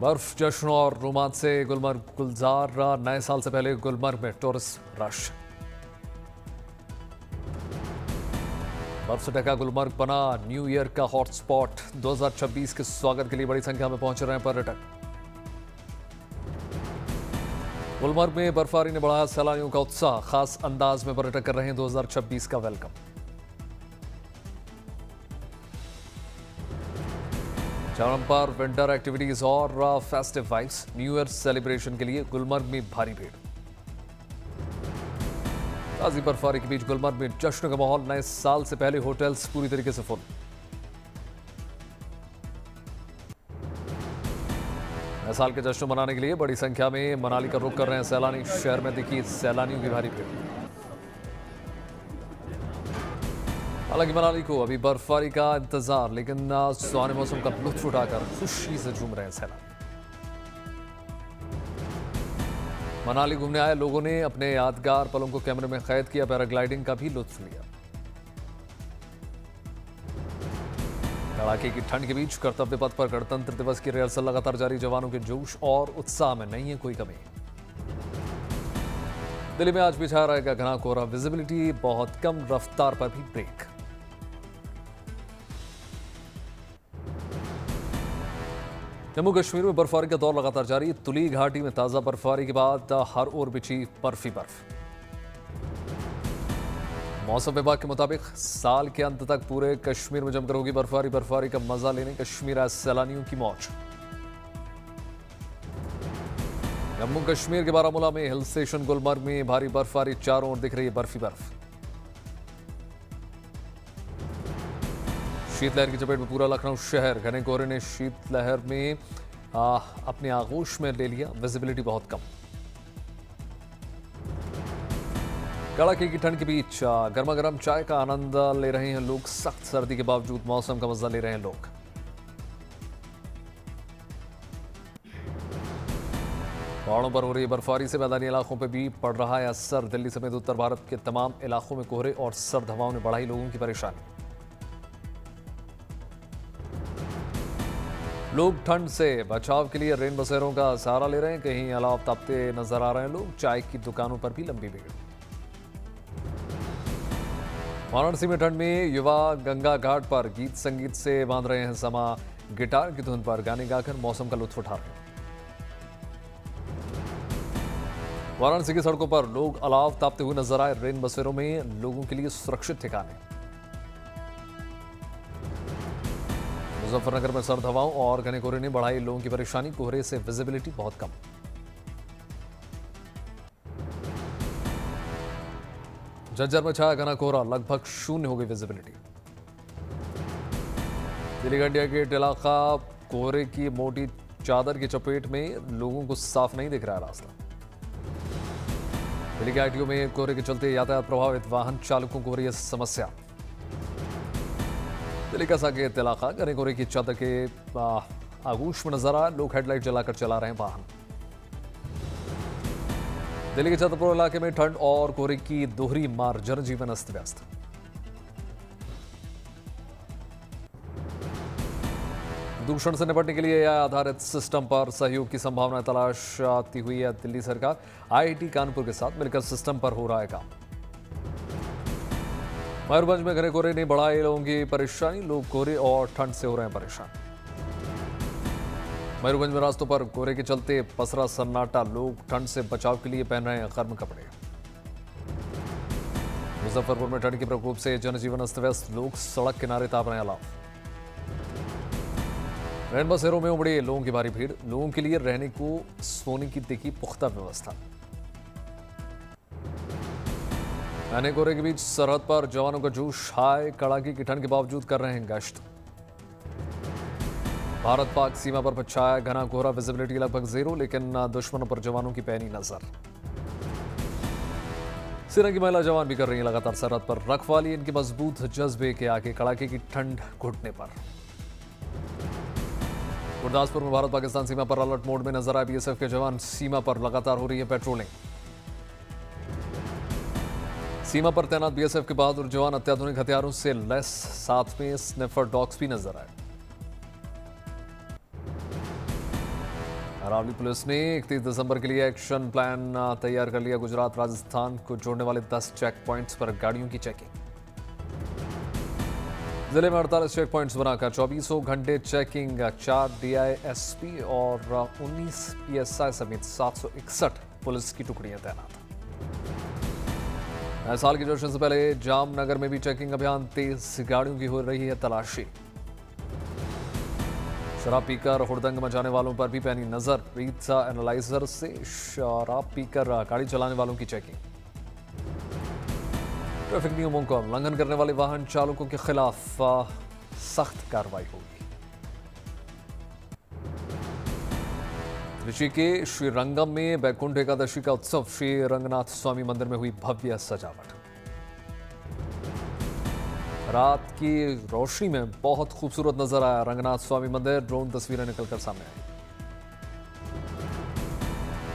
बर्फ जश्न और रोमांच से गुलमर्ग गुलजार। नए साल से पहले गुलमर्ग में टूरिस्ट रश। बर्फ से ढका गुलमर्ग बना न्यू ईयर का हॉटस्पॉट। 2026 के स्वागत के लिए बड़ी संख्या में पहुंच रहे हैं पर्यटक। गुलमर्ग में बर्फबारी ने बढ़ाया सैलानियों का उत्साह। खास अंदाज में पर्यटक कर रहे हैं 2026 का वेलकम। चरम पर विंटर एक्टिविटीज और festive vibes. New year celebration के लिए गुलमर्ग में भारी भीड़। ताजी बर्फबारी के बीच गुलमर्ग में जश्न का माहौल। नए साल से पहले होटल्स पूरी तरीके से फुल। नए साल के जश्न मनाने के लिए बड़ी संख्या में मनाली का रुख कर रहे हैं सैलानी। शहर में दिखी सैलानियों की भारी भीड़। हालांकि मनाली को अभी बर्फबारी का इंतजार, लेकिन सुहाने मौसम का लुत्फ उठाकर खुशी से झूम रहे हैं सैलानी। मनाली घूमने आए लोगों ने अपने यादगार पलों को कैमरे में कैद किया। पैराग्लाइडिंग का भी लुत्फ लिया। कड़ाके की ठंड के बीच कर्तव्य पथ पर गणतंत्र दिवस की रिहर्सल लगातार जारी। जवानों के जोश और उत्साह में नहीं है कोई कमी। दिल्ली में आज भी छाया रहेगा घना कोहरा। विजिबिलिटी बहुत कम, रफ्तार पर भी ब्रेक। जम्मू कश्मीर में बर्फबारी का दौर लगातार जारी। तुली घाटी में ताजा बर्फबारी के बाद हर ओर बिछी बर्फी बर्फ। मौसम विभाग के मुताबिक साल के अंत तक पूरे कश्मीर में जमकर होगी बर्फबारी। बर्फबारी का मजा लेने कश्मीर आए सैलानियों की मौज। जम्मू कश्मीर के बारामूला में हिल स्टेशन गुलमर्ग में भारी बर्फबारी। चारों ओर दिख रही है बर्फी बर्फ। शीतलहर की चपेट में पूरा लखनऊ शहर। घने कोहरे ने शीतलहर में अपने आगोश में ले लिया। विजिबिलिटी बहुत कम। कड़ाके की ठंड के बीच गर्मा गर्म चाय का आनंद ले रहे हैं लोग। सख्त सर्दी के बावजूद मौसम का मजा ले रहे हैं लोग। पहाड़ों पर हो रही बर्फबारी से मैदानी इलाकों पर भी पड़ रहा है असर। दिल्ली समेत उत्तर भारत के तमाम इलाकों में कोहरे और सर्द हवाओं ने बढ़ाई लोगों की परेशानी। लोग ठंड से बचाव के लिए रेन बसेरों का सहारा ले रहे हैं। कहीं अलाव तापते नजर आ रहे हैं लोग। चाय की दुकानों पर भी लंबी भीड़। वाराणसी में ठंड में युवा गंगा घाट पर गीत संगीत से बांध रहे हैं समा। गिटार की धुन पर गाने गाकर मौसम का लुत्फ उठा रहे हैं। वाराणसी की सड़कों पर लोग अलाव तापते हुए नजर आए। रेन बसेरों में लोगों के लिए सुरक्षित ठिकाने। मुजफ्फरनगर में सर्द हवाओं और घने कोहरे ने बढ़ाई लोगों की परेशानी। कोहरे से विजिबिलिटी बहुत कम। झज्जर में छाया घना कोहरा। लगभग शून्य हो गई विजिबिलिटी। दिल्ली इंडिया गेट इलाका कोहरे की मोटी चादर की चपेट में। लोगों को साफ नहीं दिख रहा रास्ता। दिल्ली के आईटीओ में कोहरे के चलते यातायात प्रभावित। वाहन चालकों को हो रही है समस्या। दिल्ली का साकेत इलाका घने कोहरे की चादर के आगोश में नजर आया। लोग हेडलाइट जलाकर चला रहे हैं वाहन। दिल्ली के छतरपुर इलाके में ठंड और कोहरे की दोहरी मार। जनजीवन अस्त व्यस्त। प्रदूषण से निपटने के लिए एआई आधारित सिस्टम पर सहयोग की संभावना तलाशती हुई है दिल्ली सरकार। आईआईटी कानपुर के साथ मिलकर सिस्टम पर हो रहा है काम। मयूरभंज में घने कोहरे ने बढ़ाई लोगों की परेशानी। लोग कोहरे और ठंड से हो रहे हैं परेशान। मयूरभंज में रास्तों पर कोहरे के चलते पसरा सन्नाटा। लोग ठंड से बचाव के लिए पहन रहे हैं गर्म कपड़े। मुजफ्फरपुर में ठंड के प्रकोप से जनजीवन अस्त व्यस्त। लोग सड़क किनारे ताप रहे हैं अलाव। रेन बसेरों में उमड़ी लोगों की भारी भीड़। लोगों के लिए रहने को सोने की देखी पुख्ता व्यवस्था। घने कोहरे के बीच सरहद पर जवानों का जोश। हाय कड़ाके की ठंड के बावजूद कर रहे हैं गश्त। भारत पाक सीमा पर छाया घना कोहरा। विजिबिलिटी लगभग जीरो, लेकिन दुश्मनों पर जवानों की पैनी नजर। सेना की महिला जवान भी कर रही है लगातार सरहद पर रखवाली। इनके मजबूत जज्बे के आगे कड़ाके की ठंड घुटने पर। गुरदासपुर में भारत पाकिस्तान सीमा पर अलर्ट मोड में नजर आए बीएसएफ के जवान। सीमा पर लगातार हो रही है पेट्रोलिंग। सीमा पर तैनात बीएसएफ के बहादुर जवान अत्याधुनिक हथियारों से लैस। साथ में स्निफर डॉग्स भी नजर आए। अरावली पुलिस ने 31 दिसंबर के लिए एक्शन प्लान तैयार कर लिया। गुजरात राजस्थान को जोड़ने वाले 10 चेक पॉइंट्स पर गाड़ियों की चेकिंग। जिले में 48 चेक पॉइंट्स बनाकर 24 घंटे चेकिंग। 4 डीआईएसपी और 19 पीएसआई समेत 761 पुलिस की टुकड़ियां तैनात। नए साल के जश्न से पहले जामनगर में भी चेकिंग अभियान तेज। गाड़ियों की हो रही है तलाशी। शराब पीकर हुड़दंग मचाने वालों पर भी पैनी नजर। रीत्सा एनालाइजर से शराब पीकर गाड़ी चलाने वालों की चेकिंग। ट्रैफिक नियमों का उल्लंघन करने वाले वाहन चालकों के खिलाफ सख्त कार्रवाई होगी। त्रिची के श्रीरंगम में वैकुंठ एकादशी का उत्सव। श्री रंगनाथ स्वामी मंदिर में हुई भव्य सजावट। रात की रोशनी में बहुत खूबसूरत नजर आया रंगनाथ स्वामी मंदिर। ड्रोन तस्वीरें निकलकर सामने आई।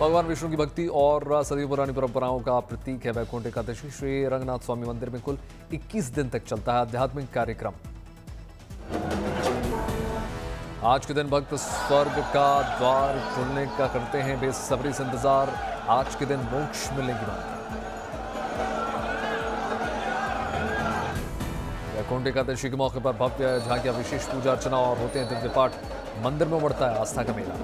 भगवान विष्णु की भक्ति और सदियों पुरानी परंपराओं का प्रतीक है वैकुंठ एकादशी। श्री रंगनाथ स्वामी मंदिर में कुल 21 दिन तक चलता है आध्यात्मिक कार्यक्रम। आज के दिन भक्त स्वर्ग का द्वार खुलने का करते हैं बेसब्री से इंतजार। आज के दिन मोक्ष मिलने की बात। वैकुंठ एकादशी के मौके पर भव्य झांकियां, विशेष पूजा अर्चना और होते हैं दिव्य पाठ। मंदिर में उमड़ता है आस्था का मेला।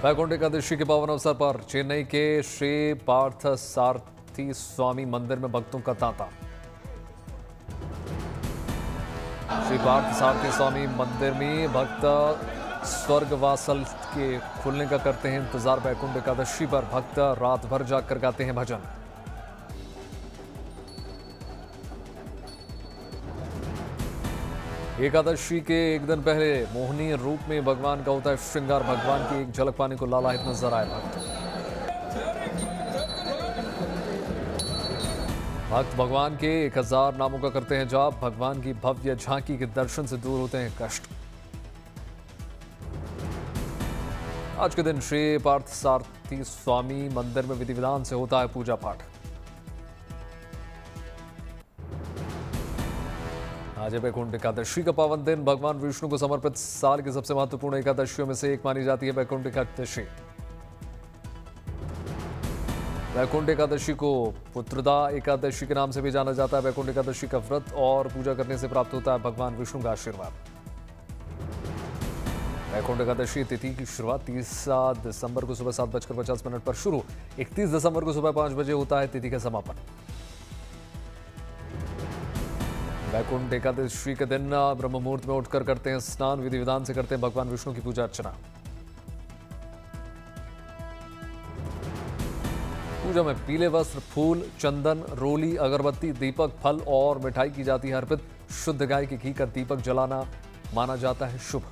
वैकुंठ एकादशी के पावन अवसर पर चेन्नई के श्री पार्थ सारथी स्वामी मंदिर में भक्तों का तांता। श्री पार्थ सारथी स्वामी मंदिर में भक्त स्वर्गवासल के खुलने का करते हैं इंतजार। वैकुंठ एकादशी पर भक्त रात भर जागकर गाते हैं भजन। एकादशी के एक दिन पहले मोहिनी रूप में भगवान का होता है श्रृंगार। भगवान की एक झलक पाने को लालायित नजर आए भक्त भगवान के 1000 नामों का करते हैं जाप। भगवान की भव्य झांकी के दर्शन से दूर होते हैं कष्ट। आज के दिन श्री पार्थ सारथी स्वामी मंदिर में विधि विधान से होता है पूजा पाठ। आज है वैकुंठ एकादशी का पावन दिन। भगवान विष्णु को समर्पित साल की सबसे महत्वपूर्ण एकादशियों में से एक मानी जाती है वैकुंठ एकादशी। वैकुंठ एकादशी को पुत्रदा एकादशी के नाम से भी जाना जाता है। वैकुंठ एकादशी का व्रत और पूजा करने से प्राप्त होता है भगवान विष्णु का आशीर्वाद। वैकुंठ एकादशी तिथि की शुरुआत 30 दिसंबर को सुबह 7:50 पर शुरू। 31 दिसंबर को सुबह 5 बजे होता है तिथि का समापन। वैकुंठ एकादशी के दिन ब्रह्म मुहूर्त में उठकर करते हैं स्नान। विधि विधान से करते हैं भगवान विष्णु की पूजा अर्चना। पूजा में पीले वस्त्र, फूल, चंदन, रोली, अगरबत्ती, दीपक, फल और मिठाई की जाती है अर्पित। शुद्ध गाय के घी का दीपक जलाना माना जाता है शुभ।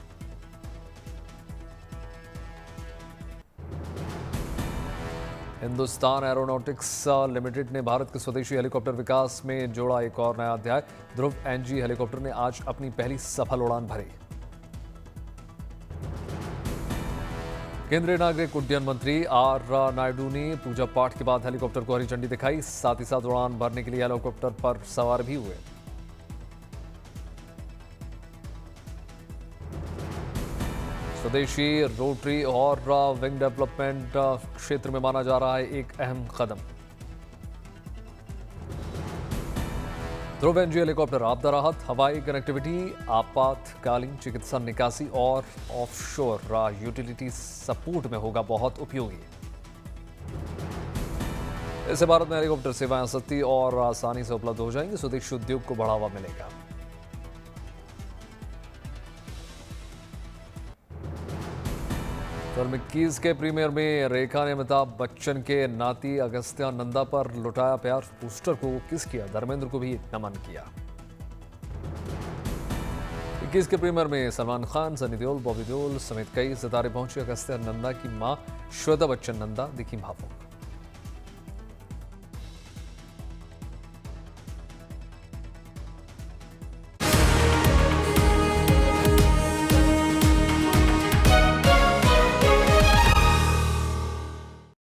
हिंदुस्तान एरोनॉटिक्स लिमिटेड ने भारत के स्वदेशी हेलीकॉप्टर विकास में जोड़ा एक और नया अध्याय। ध्रुव एनजी हेलीकॉप्टर ने आज अपनी पहली सफल उड़ान भरी। केंद्रीय नागरिक उड्डयन मंत्री आर नायडू ने पूजा पाठ के बाद हेलीकॉप्टर को हरी झंडी दिखाई। साथ ही साथ उड़ान भरने के लिए हेलीकॉप्टर पर सवार भी हुए। स्वदेशी रोटरी और विंग डेवलपमेंट क्षेत्र में माना जा रहा है एक अहम कदम। ध्रुव एनजी हेलीकॉप्टर आपदा राहत, हवाई कनेक्टिविटी, आपातकालीन चिकित्सा निकासी और ऑफशोर यूटिलिटी सपोर्ट में होगा बहुत उपयोगी। इससे भारत में हेलीकॉप्टर सेवाएं सस्ती और आसानी से उपलब्ध हो जाएंगी। स्वदेशी उद्योग को बढ़ावा मिलेगा। फिल्म 21 के प्रीमियर में रेखा ने अमिताभ बच्चन के नाती अगस्त्य नंदा पर लुटाया प्यार। पोस्टर को किस किया, धर्मेंद्र को भी नमन किया। 21 के प्रीमियर में सलमान खान, सनी देओल, बॉबी देओल समेत कई सितारे पहुंचे। अगस्त्य नंदा की मां श्वेता बच्चन नंदा दिखी भावुक।